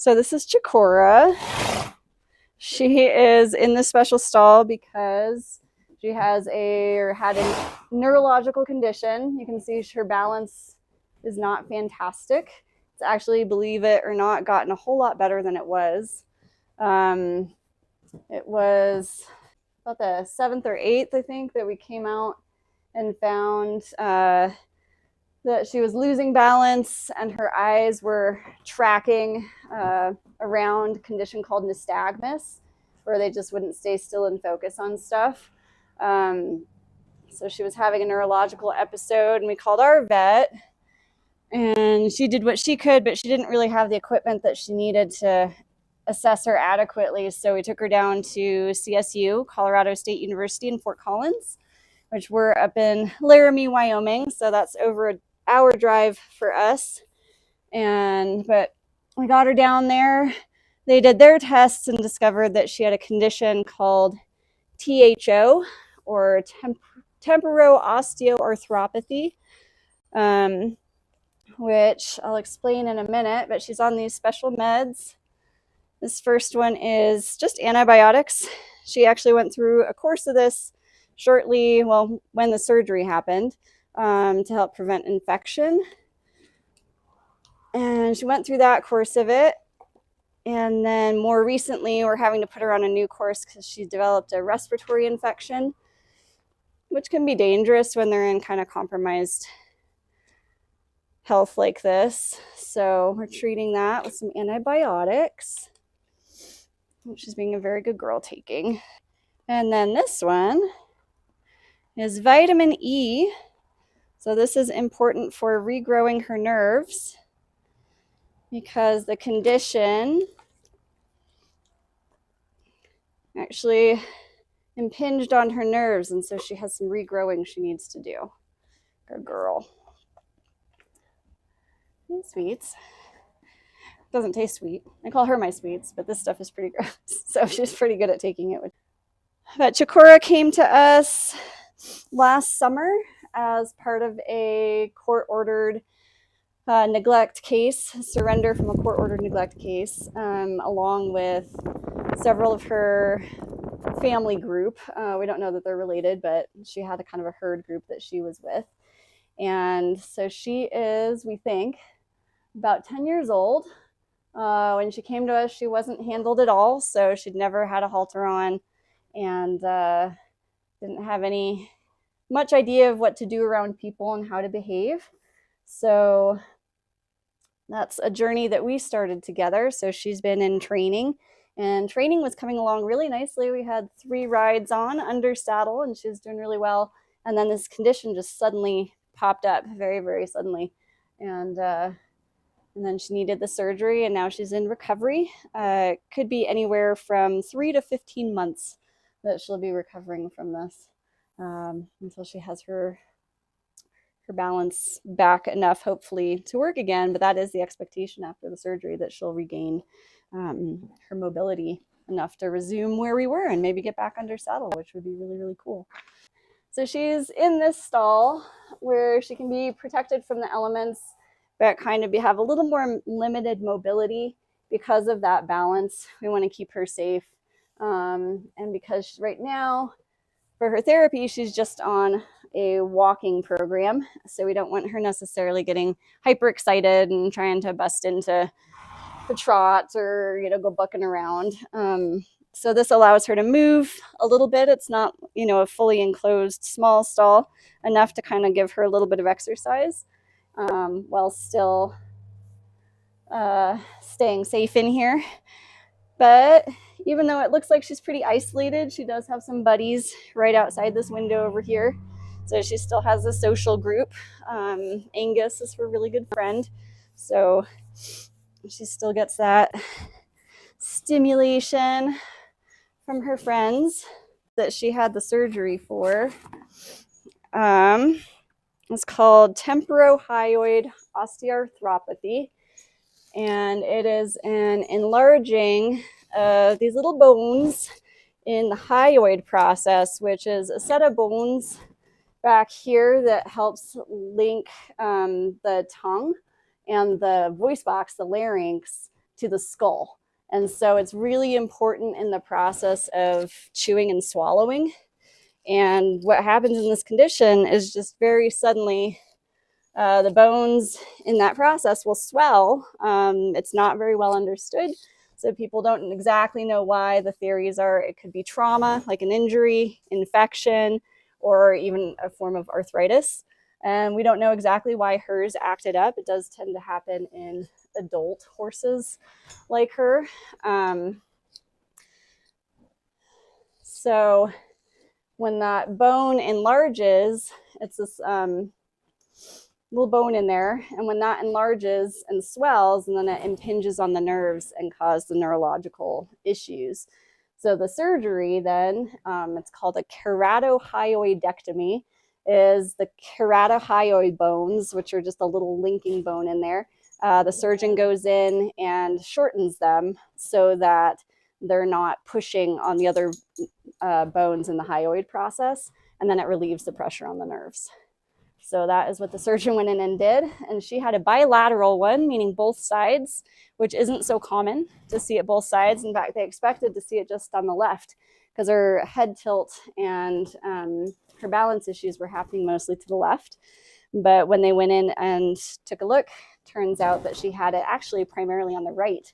So this is Chakora. She is in this special stall because she has had a neurological condition. You can see her balance is not fantastic. It's actually, believe it or not, gotten a whole lot better than it was. It was about the 7th or 8th, I think, that we came out and found that she was losing balance and her eyes were tracking around a condition called nystagmus, where they just wouldn't stay still and focus on stuff. So she was having a neurological episode, and we called our vet, and she did what she could, but she didn't really have the equipment that she needed to assess her adequately. So we took her down to CSU, Colorado State University in Fort Collins, which we're up in Laramie, Wyoming. So that's over an hour drive for us. But we got her down there. They did their tests and discovered that she had a condition called THO, or temporo-osteoarthropathy, which I'll explain in a minute, but she's on these special meds. This first one is just antibiotics. She actually went through a course of this shortly, when the surgery happened, to help prevent infection. And she went through that course of it. And then more recently, we're having to put her on a new course because she developed a respiratory infection, which can be dangerous when they're in kind of compromised health like this. So we're treating that with some antibiotics, which she's being a very good girl taking. And then this one is vitamin E. So this is important for regrowing her nerves because the condition actually impinged on her nerves, and so she has some regrowing she needs to do. Good girl. Sweets. Doesn't taste sweet. I call her my sweets, but this stuff is pretty gross. So she's pretty good at taking it. But Chakora came to us last summer as part of a court-ordered neglect case, surrender from a court-ordered neglect case, along with several of her family group. We don't know that they're related, but she had a kind of a herd group that she was with. And so she is, we think, about 10 years old. When she came to us, she wasn't handled at all, so she'd never had a halter on and didn't have much idea of what to do around people and how to behave. So that's a journey that we started together. So she's been in training, and training was coming along really nicely. We had 3 rides on under saddle, and she was doing really well. And then this condition just suddenly popped up, very, very suddenly. And then she needed the surgery, and now she's in recovery. Could be anywhere from 3 to 15 months that she'll be recovering from this, until she has her balance back enough, hopefully, to work again. But that is the expectation after the surgery, that she'll regain her mobility enough to resume where we were and maybe get back under saddle, which would be really, really cool. So she's in this stall where she can be protected from the elements, but kind of have a little more limited mobility because of that balance. We want to keep her safe. And because right now, for her therapy, she's just on a walking program. So we don't want her necessarily getting hyper excited and trying to bust into the trot or, go bucking around. So this allows her to move a little bit. It's not, a fully enclosed small stall, enough to kind of give her a little bit of exercise, while still staying safe in here. But even though it looks like she's pretty isolated, she does have some buddies right outside this window over here. So she still has a social group. Angus is her really good friend. So she still gets that stimulation from her friends that she had the surgery for. It's called temporohyoid osteoarthropathy, and it is an enlarging of these little bones in the hyoid process, which is a set of bones back here that helps link the tongue and the voice box, the larynx, to the skull. And so it's really important in the process of chewing and swallowing. And what happens in this condition is just very suddenly the bones in that process will swell. It's not very well understood. So people don't exactly know why. The theories are it could be trauma, like an injury, infection, or even a form of arthritis. And we don't know exactly why hers acted up. It does tend to happen in adult horses like her. So when that bone enlarges, it's this little bone in there, and when that enlarges and swells, and then it impinges on the nerves and causes the neurological issues. So the surgery then, it's called a keratohyoidectomy, is the keratohyoid bones, which are just a little linking bone in there. The surgeon goes in and shortens them so that they're not pushing on the other bones in the hyoid process, and then it relieves the pressure on the nerves. So that is what the surgeon went in and did. And she had a bilateral one, meaning both sides, which isn't so common to see it both sides. In fact, they expected to see it just on the left because her head tilt and her balance issues were happening mostly to the left. But when they went in and took a look, turns out that she had it actually primarily on the right,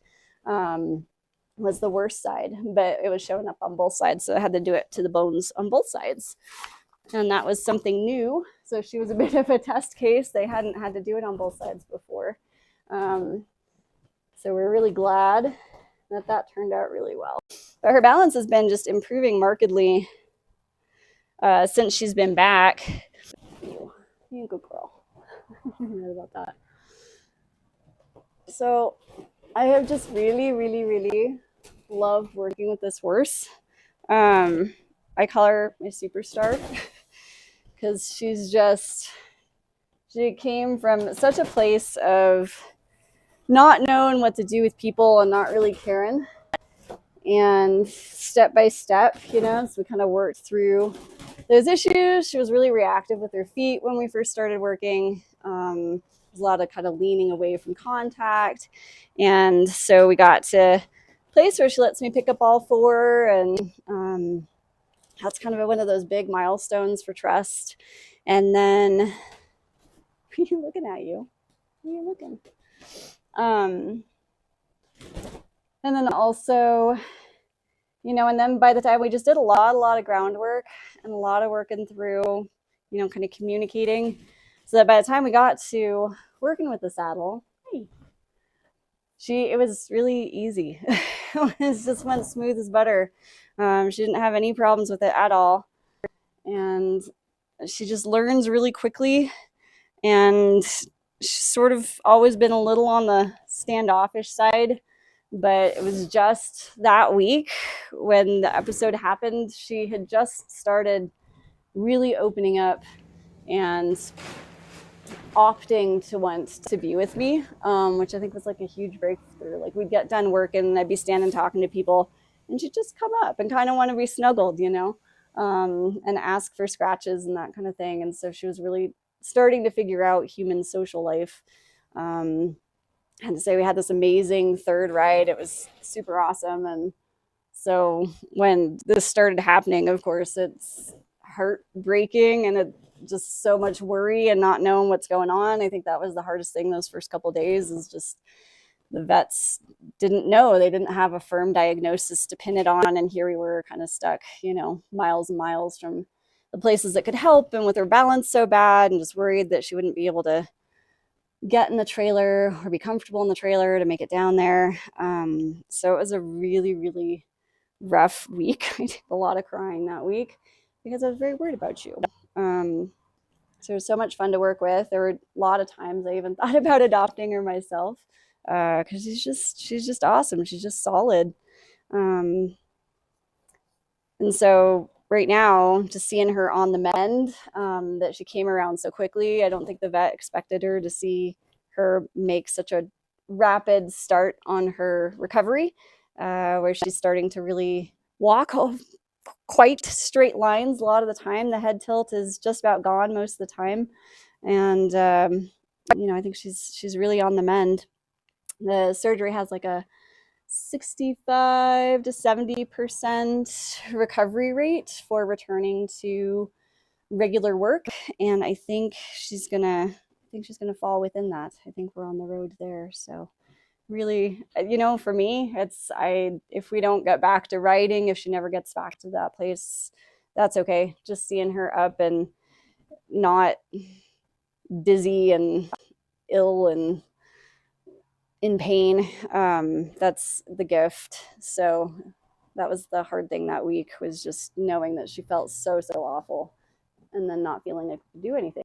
was the worst side, but it was showing up on both sides. So I had to do it to the bones on both sides. And that was something new. So she was a bit of a test case. They hadn't had to do it on both sides before. So we're really glad that that turned out really well. But her balance has been just improving markedly since she's been back. You good girl. I'm right about that. So I have just really loved working with this horse. I call her my superstar because she came from such a place of not knowing what to do with people and not really caring. And step by step, so we kind of worked through those issues. She was really reactive with her feet when we first started working. There's a lot of kind of leaning away from contact. And so we got to a place where she lets me pick up all four, and that's kind of one of those big milestones for trust. And then, are you looking at you? Where are you looking? And then also, and then by the time we just did a lot of groundwork and a lot of working through, kind of communicating, so that by the time we got to working with the saddle, it was really easy. It just went smooth as butter. She didn't have any problems with it at all. And she just learns really quickly. And she's sort of always been a little on the standoffish side. But it was just that week when the episode happened, she had just started really opening up and opting to want to be with me, which I think was like a huge breakthrough. Like we'd get done working and I'd be standing talking to people and she'd just come up and kind of want to be snuggled, and ask for scratches and that kind of thing. And so she was really starting to figure out human social life. And to say we had this amazing third ride, it was super awesome. And so when this started happening, of course, it's heartbreaking and it just so much worry and not knowing what's going on. I think that was the hardest thing those first couple of days, is just the vets didn't know. They didn't have a firm diagnosis to pin it on. And here we were kind of stuck, miles and miles from the places that could help, and with her balance so bad, and just worried that she wouldn't be able to get in the trailer or be comfortable in the trailer to make it down there. So it was a really rough week. I did a lot of crying that week because I was very worried about you. So it was so much fun to work with. There were a lot of times I even thought about adopting her myself, because she's just awesome. She's just solid. And so right now, just seeing her on the mend, that she came around so quickly, I don't think the vet expected her to see her make such a rapid start on her recovery, where she's starting to really walk quite straight lines a lot of the time. The head tilt is just about gone most of the time. And, I think she's really on the mend. The surgery has like a 65 to 70% recovery rate for returning to regular work, and I think she's gonna fall within that. I think we're on the road there. So really, for me, if we don't get back to writing, if she never gets back to that place, that's okay. Just seeing her up and not dizzy and ill and in pain, that's the gift. So that was the hard thing that week, was just knowing that she felt so awful and then not feeling like to do anything.